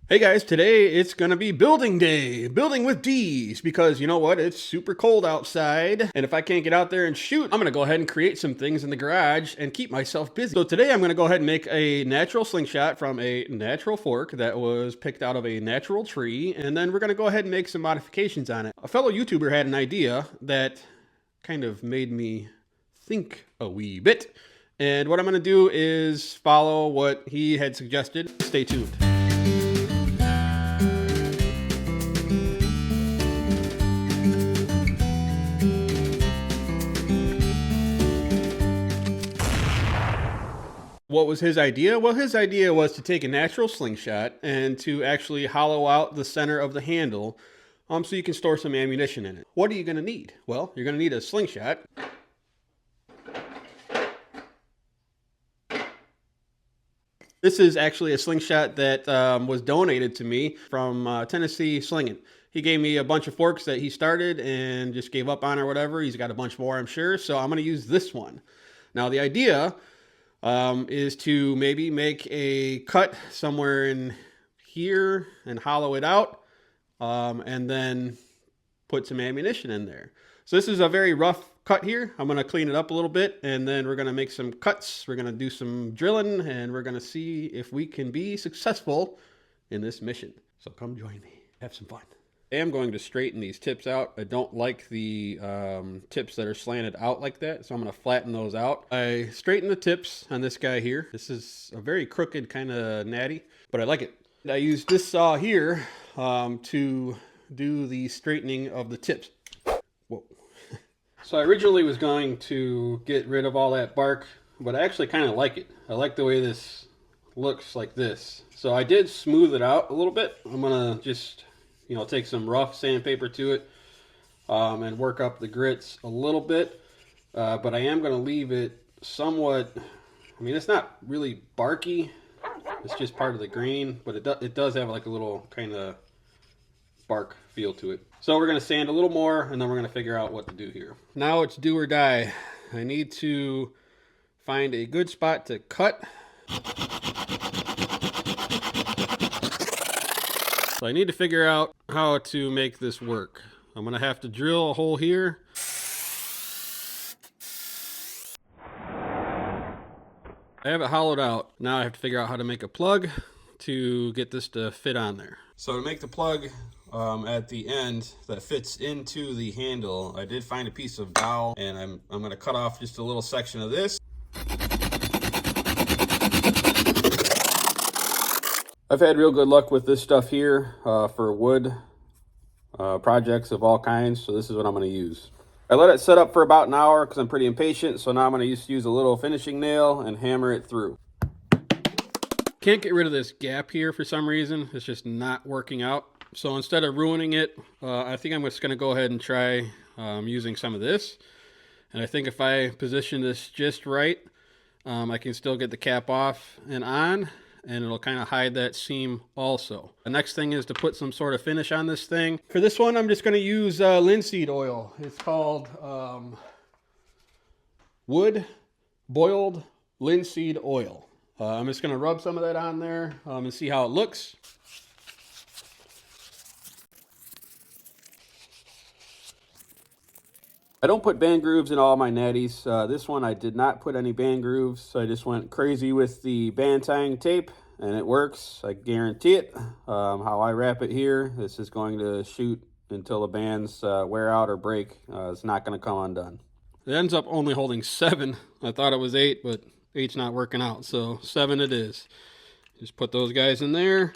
Hey guys, today it's gonna be building day, building with D's, because you know what, it's super cold outside, and if I can't get out there and shoot, I'm gonna go ahead and create some things in the garage and keep myself busy. So today I'm gonna go ahead and make a natural slingshot from a natural fork that was picked out of a natural tree, and then we're gonna go ahead and make some modifications on it. A fellow YouTuber had an idea that kind of made me think a wee bit, and what I'm gonna do is follow what he had suggested. Stay tuned. What was his idea? Well, his idea was to take a natural slingshot and to actually hollow out the center of the handle so you can store some ammunition in it. What are you going to need? Well, you're going to need a slingshot. This is actually a slingshot that was donated to me from Tennessee Slinging. He gave me a bunch of forks that he started and just gave up on or whatever. He's got a bunch more, I'm sure. So I'm going to use this one. Now, the idea is to maybe make a cut somewhere in here and hollow it out, and then put some ammunition in there. So this is a very rough cut here. I'm going to clean it up a little bit, and then we're going to make some cuts. We're going to do some drilling, and we're going to see if we can be successful in this mission. So come join me. Have some fun. I am going to straighten these tips out. I don't like the tips that are slanted out like that, so I'm going to flatten those out. I straighten the tips on this guy here. This is a very crooked kind of natty, but I like it. I use this saw here to do the straightening of the tips. Whoa. So I originally was going to get rid of all that bark, but I actually kind of like it. I like the way this looks like this. So I did smooth it out a little bit. I'm going to just take some rough sandpaper to it and work up the grits a little bit. But I am going to leave it somewhat, I mean, it's not really barky. It's just part of the grain, but it does have like a little kind of bark feel to it. So we're going to sand a little more, and then we're going to figure out what to do here. Now it's do or die. I need to find a good spot to cut. So I need to figure out how to make this work. I'm going to have to drill a hole here. I have it hollowed out. Now I have to figure out how to make a plug to get this to fit on there. So to make the plug at the end that fits into the handle, I did find a piece of dowel, and I'm going to cut off just a little section of this. I've had real good luck with this stuff here for wood projects of all kinds, so this is what I'm going to use. I let it set up for about an hour because I'm pretty impatient, so now I'm going to use a little finishing nail and hammer it through. Can't get rid of this gap here for some reason. It's just not working out. So instead of ruining it, I think I'm just going to go ahead and try using some of this. And I think if I position this just right, I can still get the cap off and on, and it'll kind of hide that seam also. The next thing is to put some sort of finish on this thing. For this one, I'm just going to use linseed oil. It's called wood boiled linseed oil. I'm just going to rub some of that on there and see how it looks. I don't put band grooves in all my natties. This one I did not put any band grooves, so I just went crazy with the band tying tape, and it works. I guarantee it. How I wrap it here, this is going to shoot until the bands wear out or break. It's not going to come undone. It ends up only holding 7. I thought it was 8, but 8's not working out, so 7 it is. Just put those guys in there,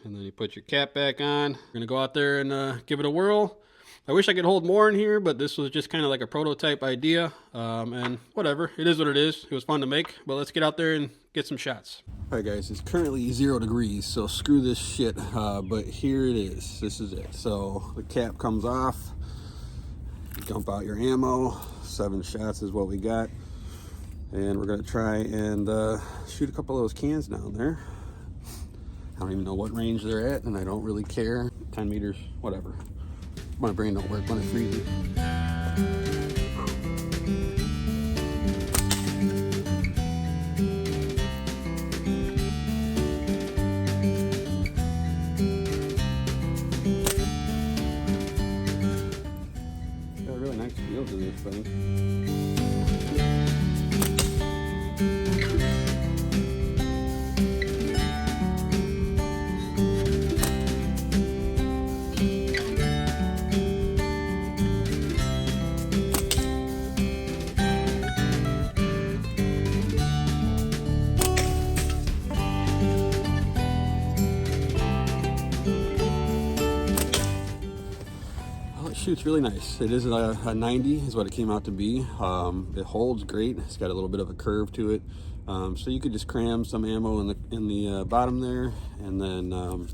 and then you put your cap back on. We're going to go out there and give it a whirl. I wish I could hold more in here, but this was just kind of like a prototype idea, and whatever, it is what it is. It was fun to make, but let's get out there and get some shots. All right, guys, it's currently 0 degrees, so screw this shit, but here it is. This is it. So the cap comes off, you dump out your ammo. 7 shots is what we got, and we're going to try and shoot a couple of those cans down there. I don't even know what range they're at, and I don't really care. 10 meters, whatever. My brain don't work when it's freezing. shoots really nice. It is a 90 is what it came out to be. It holds great. It's got a little bit of a curve to it. So you could just cram some ammo in the bottom there, and then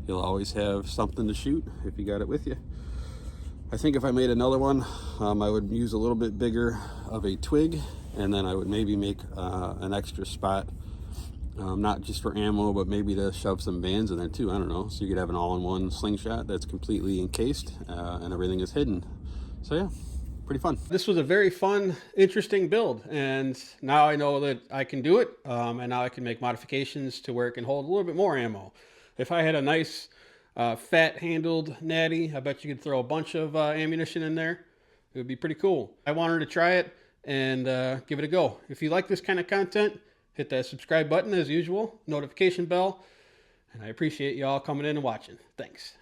you'll always have something to shoot if you got it with you. I think if I made another one, I would use a little bit bigger of a twig, and then I would maybe make an extra spot, not just for ammo, but maybe to shove some bands in there too. I don't know. So you could have an all-in-one slingshot that's completely encased and everything is hidden. So yeah, pretty fun. This was a very fun, interesting build, and now I know that I can do it, and now I can make modifications to where it can hold a little bit more ammo. If I had a nice fat-handled natty, I bet you could throw a bunch of ammunition in there. It would be pretty cool. I wanted to try it and give it a go. If you like this kind of content, hit that subscribe button as usual, notification bell, and I appreciate you all coming in and watching. Thanks.